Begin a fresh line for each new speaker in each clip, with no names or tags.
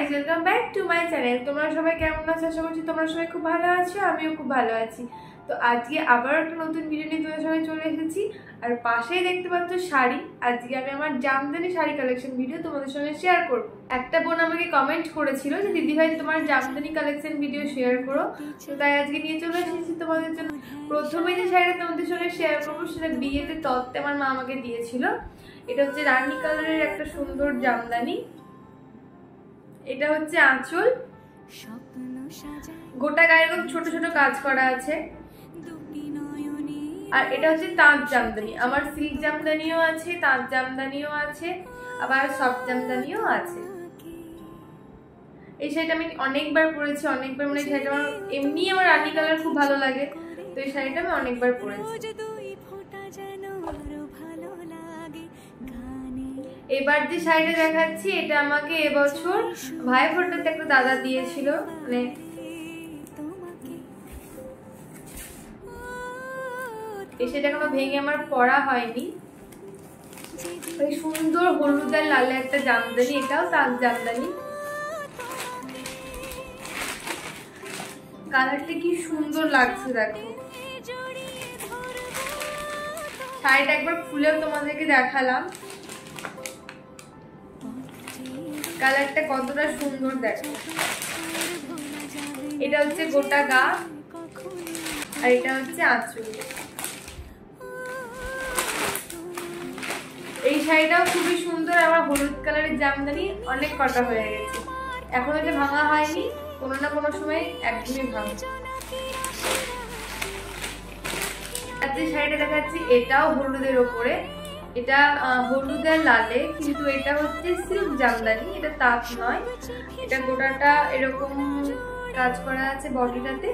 Guys, welcome back to my channel. তোমরা সবাই কেমন আছো? আশা করছি তোমরা সবাই খুব ভালো আছো, আমিও খুব ভালো আছি। তো আজকে আবার একটা নতুন ভিডিও নিয়ে তোমাদের সঙ্গে চলে এসেছি। আর পাশেই দেখতে পাচ্ছ শাড়ি। আজকে আমি আমার জামদানি শাড়ি কালেকশন ভিডিও তোমাদের সঙ্গে শেয়ার করব। একটা বোন আমাকে কমেন্ট করেছিল যে দিদি ভাই তোমার জামদানি কালেকশন ভিডিও শেয়ার করো, তো তাই আজকে নিয়ে চলে এসেছি তোমাদের জন্য। প্রথমে যে শাড়িটা তোমাদের সঙ্গে শেয়ার করবো সেটা বিয়েতে তত্ত্বে আমার মা আমাকে দিয়েছিল। এটা হচ্ছে রানী কালারের একটা সুন্দর জামদানি। এটা হচ্ছে আঁচল, গোটা গায়ে এরকম ছোট ছোট কাজ করা আছে। আর এটা হচ্ছে তাঁত জামদানি। আমার সিল্ক জামদানিও আছে, তাঁত জামদানিও আছে, আবার সফট জামদানিও আছে। এই শাড়িটা আমি অনেকবার পরেছি, অনেকবার, মানে শাড়িটা আমার এমনি আমার রানী কালার খুব ভালো লাগে, তো এই শাড়িটা আমি অনেকবার পরেছি। এবার যে শাড়িটা দেখাচ্ছি এটা আমাকে এবছর ভাই ফোটাতে একটা দাদা দিয়েছিল, মানে এই শাড়িটা এখনো ভেঙে আমার পরা হয়নি। এই সুন্দর হলুদ আর লালে একটা জামদানি, এটাও তাঁত জামদানি। কালারটা কি সুন্দর লাগছে দেখো। শাড়িটা একবার খুলেও তোমাদেরকে দেখালাম, কালারটা কতটা সুন্দর দেখো। এটা হচ্ছে গোটা গা আর এটা হচ্ছে আঁচল। এই শাড়িটাও খুবই সুন্দর। আমার হলুদ কালারের জামদানি অনেক কটা হয়ে গেছে, এখন এটা ভাঙা হয়নি, কোনো না কোনো সময় একদমই ভাঙা। আর যে শাড়িটা দেখাচ্ছি এটাও হলুদের ওপরে, এটা হলুদ আর লালে, কিন্তু এটা হচ্ছে সিল্ক জামদানি, এটা তাঁত নয়। এটা গোটাটা এরকম কাজ করা আছে বডিটাতে।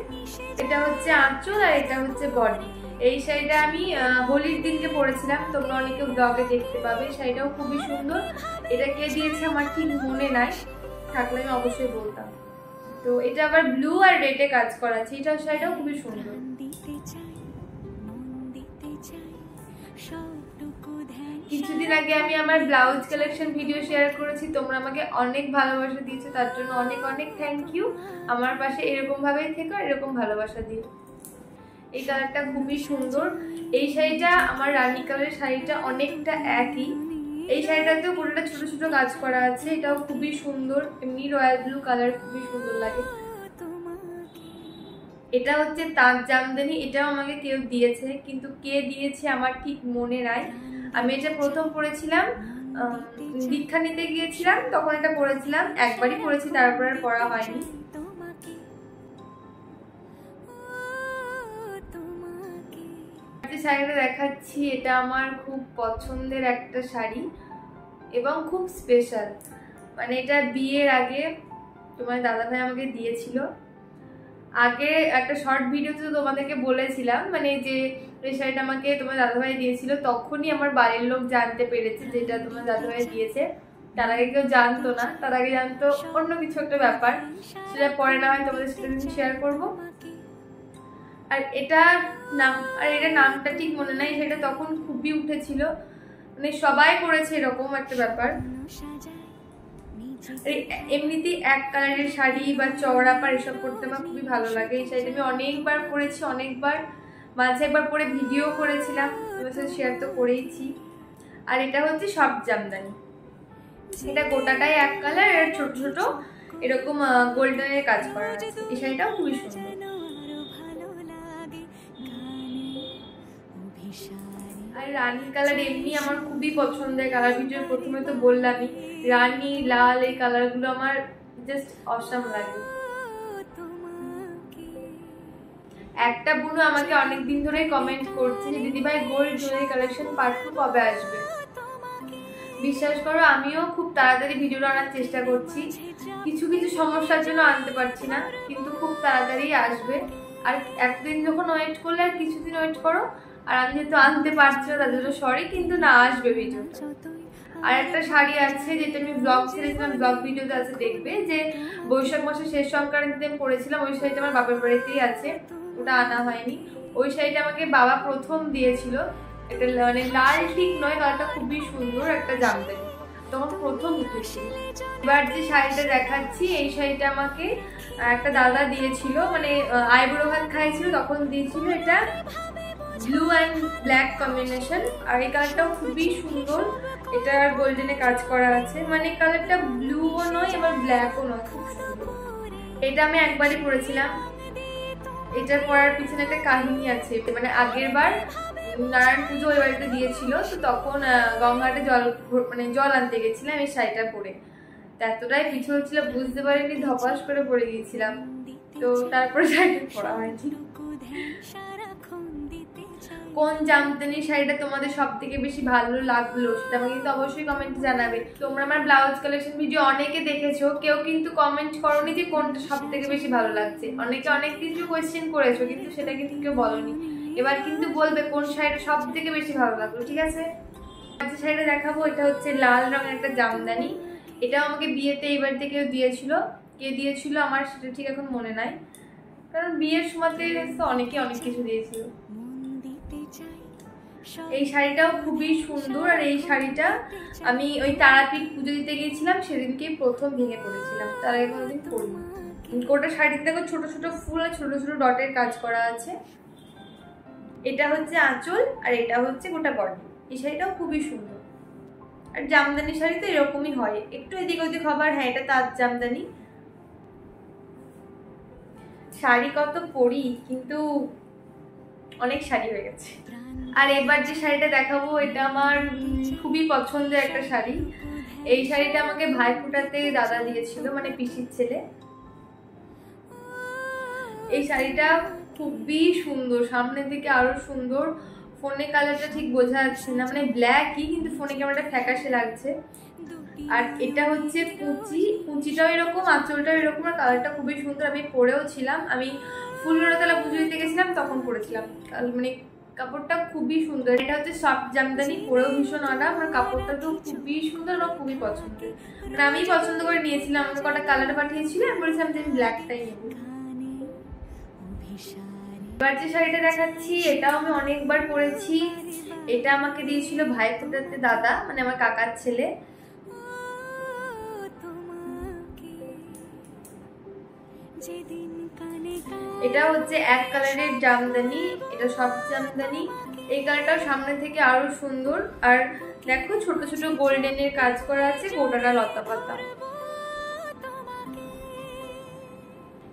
এটা হচ্ছে আঁচল আর এটা হচ্ছে বডি। এই শাড়িটা আমি হোলির দিনকে পরেছিলাম, তোমরা অনেকে ব্লগে দেখতে পাবে। শাড়িটাও খুবই সুন্দর। এটা কে দিয়েছে আমার ঠিক মনে নাই, থাকলে আমি অবশ্যই বলতাম। তো এটা আবার ব্লু আর রেডে কাজ করা আছে। এটা শাড়িটাও খুবই সুন্দর। কিছুদিন আগে আমি আমার ব্লাউজ কালেকশন ভিডিও শেয়ার করেছি, তোমরা আমাকে অনেক ভালোবাসা দিয়েছো, তার জন্য অনেক অনেক থ্যাংক ইউ। আমার পাশে এরকম ভাবেই থেকো, এরকম ভালোবাসা দিও। এই কালারটা খুবই সুন্দর। এই শাড়িটা আমার রানী কালারের শাড়িটা অনেকটা একই। এই শাড়িটাতেও পুরোটা ছোট ছোট কাজ করা আছে। এটাও খুবই সুন্দর, এমনি রয়্যাল ব্লু কালার, খুবই সুন্দর লাগে। এটা হচ্ছে তাঁত জামদানি। এটাও আমাকে কেউ দিয়েছে, কিন্তু কে দিয়েছে আমার ঠিক মনে নাই। আমি এটা প্রথম পরেছিলাম দীক্ষা নিতে গিয়েছিলাম, তখন এটা পরেছিলাম, একবারই পরেছি, তারপর আর পরা হয়নি। শাড়িটা দেখাচ্ছি এটা আমার খুব পছন্দের একটা শাড়ি এবং খুব স্পেশাল। মানে এটা বিয়ের আগে তোমার দাদাভাই আমাকে দিয়েছিল। আগে একটা শর্ট ভিডিওতে তোমাদেরকে বলেছিলাম, মানে যে এই শাড়িটা আমাকে তোমার দাদাভাই দিয়েছিল, তখনই আমার বাড়ির লোক জানতে পেরেছে যেটা তোমার দাদাভাই দিয়েছে। তার আগে কেউ জানতো না, তার আগে জানতো অন্য কিছু একটা ব্যাপার, সেটা পরে না হয় তোমাদের সাথে শেয়ার করবো। আর এটার নাম, আর এটার নামটা ঠিক মনে নাই, সেটা তখন খুবই উঠেছিল, মানে সবাই করেছে এরকম একটা ব্যাপার। এমনিতেই এক কালারের শাড়ি বা চওড়া পাড় এসব পরতে আমার খুবই ভালো লাগে। এই শাড়িটা আমি অনেকবার পরেছি, অনেকবার, মাঝে একবার পরে ভিডিও করেছিলাম, তোমার সাথে শেয়ার তো করেইছি। আর এটা হচ্ছে সফট জামদানি। এটা গোটাটাই এক কালার, আর ছোট ছোট এরকম গোল্ডেনের কাজ করা আছে। এই শাড়িটাও খুবই সুন্দর। আর রানী কালার এমনি আমার খুবই পছন্দের কালার। ভিডিওর প্রথমে তো বললামই, রানী, লাল, এই কালারগুলো আমার জাস্ট অসাম লাগে। একটা বোনও আমাকে অনেকদিন ধরে কমেন্ট করছে যে দিদিভাই গোল্ড জুয়েলারি কালেকশন পার্ট 2 কবে আসবে। বিশ্বাস করো আমিও খুব তাড়াতাড়ি ভিডিওটা আনার চেষ্টা করছি, কিছু কিছু সমস্যার জন্য আনতে পারছি না, কিন্তু খুব তাড়াতাড়ি আসবে। আর একদিন যখন ওয়েট করলে আর কিছুদিন ওয়েট করো। আর আমি যেহেতু আনতে পারছি না তার জন্য সরি, কিন্তু না, আসবে ভিডিওটা। আর একটা শাড়ি আছে যেটা আমি ব্লগ ছেড়েছিলাম, ব্লগ ভিডিওতে আছে, দেখবে, যে বৈশাখ মাসের শেষ সংক্রান্তিতে আমি পরেছিলাম। ওই শাড়িটা আমার বাপের বাড়িতেই আছে, ওটা আনা হয়নি। ওই শাড়িটা আমাকে বাবা প্রথম দিয়েছিল। এটা মানে লাল ঠিক নয়, কালারটা খুবই সুন্দর একটা জামদানি। তখন প্রথম উঠেছি। এবার যে শাড়িটা দেখাচ্ছি এই শাড়িটা আমাকে একটা দাদা দিয়েছিল, মানে আইবুড়ো ভাত খাইছিল তখন দিয়েছিল। এটা ব্লু অ্যান্ড ব্ল্যাক কম্বিনেশন, আর এই কালারটাও খুবই সুন্দর। এটা গোল্ডেনে কাজ করা আছে, মানে কালারটা ব্লুও নয় আবার ব্ল্যাকও নয়, খুব সুন্দর। এটা আমি একবারই পরেছিলাম। এটা পরার পিছনে একটা কাহিনী আছে, মানে আগের বার নারায়ণ পুজো ওই বাড়িতে দিয়েছিল, তো তখন গঙ্গাতে জল আনতে গেছিলাম এই শাড়িটা পরে। এতটাই পিছু হচ্ছিল বুঝতে পারিনি, ধপাস করে পরে গিয়েছিলাম, তো তারপরে শাড়িটা পরা হয়নি। কোন জামদানি শাড়িটা তোমাদের সব থেকে বেশি ভালো লাগলো সেটা আমাকে কিন্তু অবশ্যই কমেন্টে জানাবে। তোমরা আমার ব্লাউজ কালেকশন ভিডিও অনেকে দেখেছো, কেউ কিন্তু কমেন্ট করোনি যে কোনটা সব থেকে বেশি ভালো লাগছে। অনেকে অনেক কিছু কোয়েশ্চেন করেছো কিন্তু সেটা কিন্তু কেউ বলোনি। এবার কিন্তু বলবে কোন শাড়িটা সব থেকে বেশি ভালো লাগলো, ঠিক আছে? যে শাড়িটা দেখাবো এটা হচ্ছে লাল রঙের একটা জামদানি। এটা আমাকে বিয়েতে এই বাড়িতে কেউ দিয়েছিল, কে দিয়েছিল আমার সেটা ঠিক এখন মনে নাই, কারণ বিয়ের সময়তে অনেকে অনেক কিছু দিয়েছিল। এই শাড়িটাও খুবই সুন্দর, আর এই শাড়িটা আমি ওই তারাপীঠ পুজো দিতে গিয়েছিলাম, সেদিনকেই প্রথম ভেঙে পড়েছিলাম, তার আগে কোনোদিন পরিনি। গোটা শাড়িতে দেখো ছোট ছোট ফুল আর ছোট ছোট ডটের কাজ করা আছে। এটা হচ্ছে আঁচল আর এটা হচ্ছে গোটা বডি। এই শাড়িটাও খুবই সুন্দর, আর জামদানি শাড়ি তো এরকমই হয়, একটু এদিক ওদিক হবার। হ্যাঁ, এটা তাঁত জামদানি। শাড়ি কত পরি, কিন্তু অনেক শাড়ি হয়ে গেছে। আর এবার যে শাড়িটা দেখাবো এটা আমার খুবই পছন্দের একটা শাড়ি। এই শাড়িটা আমাকে ভাইফোঁটাতে দাদা দিয়েছিল, মানে পিসির ছেলে। এই শাড়িটা খুবই সুন্দর, সামনের দিকে আরো সুন্দর। ফোনে কালারটা ঠিক বোঝা যাচ্ছে না, মানে ব্ল্যাকই কিন্তু ফোনে ক্যামেরাটা ফ্যাকাশে লাগছে। আর এটা হচ্ছে কুচিটাও এরকম, আঁচলটাও এরকম, আর কালারটা খুবই সুন্দর। আমি পরেও ছিলাম, আমি ফুলতলা পুজো দিতে গেছিলাম তখন পরেছিলাম। মানে কাপড়টা খুবই সুন্দর। এটা হচ্ছে সফট জামদানি, পরেও ভীষণ আরাম, আর কাপড়টা তো খুবই সুন্দর, আমার খুবই পছন্দের। মানে আমি পছন্দ করে নিয়েছিলাম, আমাকে কটা কালার পাঠিয়েছিল, আমি বলেছিলাম যে আমি ব্ল্যাকটাই নেব। এবার যে শাড়িটা দেখাচ্ছি এটাও আমি অনেকবার পরেছি। এটা আমাকে দিয়েছিল ভাইফোঁটাতে দাদা, মানে আমার কাকার ছেলে। এটা হচ্ছে এক কালারের জামদানি, এটা সফট জামদানি। এই কালারটাও সামনে থেকে আরো সুন্দর, আর দেখো ছোট ছোট গোল্ডেনের কাজ করা আছে, গোটাটা লতা পাতা।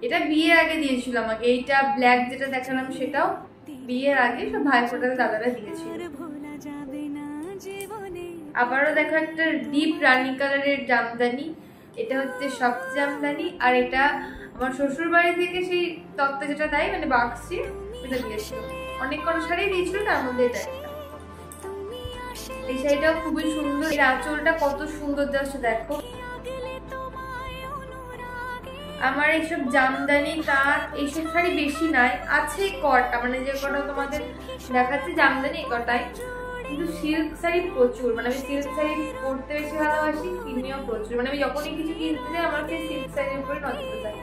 এটা বিয়ের আগে দিয়েছিল আমাকে। এইটা ব্ল্যাক যেটা দেখালাম সেটাও বিয়ের আগে সব ভাইফোঁটাতে দাদারা দিয়েছিল। আবারও দেখো একটা ডিপ রানী কালারের জামদানি। এটা হচ্ছে সফট জামদানি, আর এটা আমার শ্বশুর বাড়ি থেকে সেই তত্ত্ব যেটা দেয়, মানে বাক্সে, এটা দিয়েছিল। অনেক কটা শাড়ি দিয়েছিল, তার মধ্যে এটা একটা। এই শাড়িটাও খুবই সুন্দর। এর আঁচলটা কত সুন্দর জাস্ট দেখো। আমার এইসব জামদানি তাঁত এইসব শাড়ি বেশি নাই, আছে কটা, মানে যে কটা তোমাদের দেখাচ্ছে জামদানি এই কটাই, কিন্তু সিল্ক শাড়ি প্রচুর। মানে আমি সিল্ক শাড়ি পরতে বেশি ভালোবাসি, কিনিও প্রচুর। মানে আমি যখনই কিছু কিনতে যাই আমার সেই সিল্ক শাড়ির উপরে নজর যায়।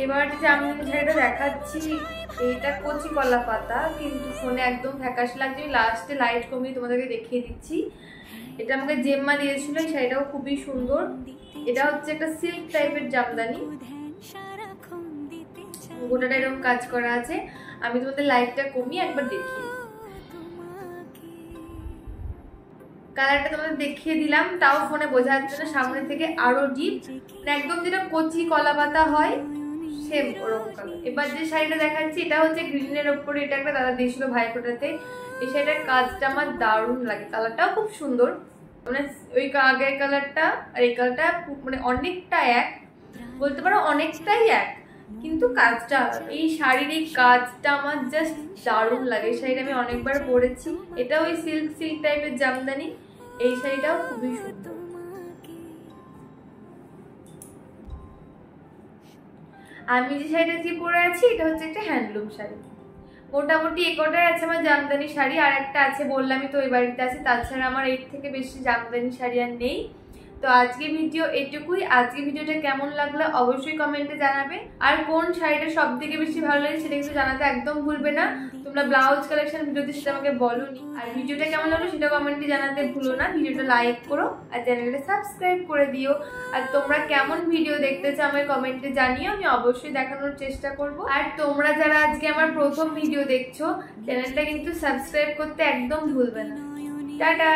এবার যে জামদানি শাড়িটা দেখাচ্ছি এইটা কচি কলা পাতা, কিন্তু ফোনে একদম ফ্যাকাশে লাগছে। আমি লাস্টে লাইট কমিয়ে তোমাদেরকে দেখিয়ে দিচ্ছি। এটা আমাকে জেম্মা দিয়েছিল, এই শাড়িটাও খুবই সুন্দর। এটা হচ্ছে একটা সিল্ক টাইপের জামদানি, গোটাটা এরকম কাজ করা আছে। আমি তোমাদের লাইটটা কমিয়ে একবার দেখি, কালারটা তোমাদের দেখিয়ে দিলাম, তাও ফোনে বোঝা যাচ্ছে না, সামনে থেকে আরো ডিপ, একদম যেটা কচি কলা পাতা হয় সেম ওরকম কালার। এবার যে শাড়িটা দেখাচ্ছি এটা হচ্ছে গ্রিনের ওপরে, এটা একটা দাদা দিয়েছিল ভাইফোঁটাতে। এই শাড়িটার কাজটা আমার দারুণ লাগে, কালারটাও খুব সুন্দর। মানে ওই আগের কালারটা আর এই কালারটা মানে অনেকটা এক, বলতে পারো অনেকটাই এক, কিন্তু কাজটা, এই শাড়ির এই কাজটা আমার জাস্ট দারুণ লাগে। এই শাড়িটা আমি অনেকবার পরেছি। এটা ওই সিল্ক টাইপের জামদানি। এই শাড়িটাও খুবই সুন্দর। আমি যে শাড়িটা দিয়ে পরে আছি এটা হচ্ছে একটা হ্যান্ডলুম শাড়ি। মোটামুটি একটাই আছে আমার জামদানি শাড়ি, আর একটা আছে বললামই তো ওই বাড়িতে আছে। তাছাড়া আমার এর থেকে বেশি জামদানি শাড়ি আর নেই। তো আজকে ভিডিও এটুকুই। আজকে ভিডিওটা কেমন লাগলো অবশ্যই কমেন্টে জানাবে। আর কোন শাড়িটা সব থেকে বেশি ভালো লাগে সেটা কিন্তু জানাতে একদম ভুলবে না। তোমরা ব্লাউজ কালেকশন ভিডিওতে সেটা আমাকে বলোনি। আর ভিডিওটা কেমন লাগলো সেটা কমেন্টে জানাতে ভুলো না। ভিডিওটা লাইক করো আর চ্যানেলটা সাবস্ক্রাইব করে দিও। আর তোমরা কেমন ভিডিও দেখতে চাও আমাকে কমেন্টে জানিও, আমি অবশ্যই দেখানোর চেষ্টা করব। আর তোমরা যারা আজকে আমার প্রথম ভিডিও দেখছো চ্যানেলটা কিন্তু সাবস্ক্রাইব করতে একদম ভুলবে না। টাটা।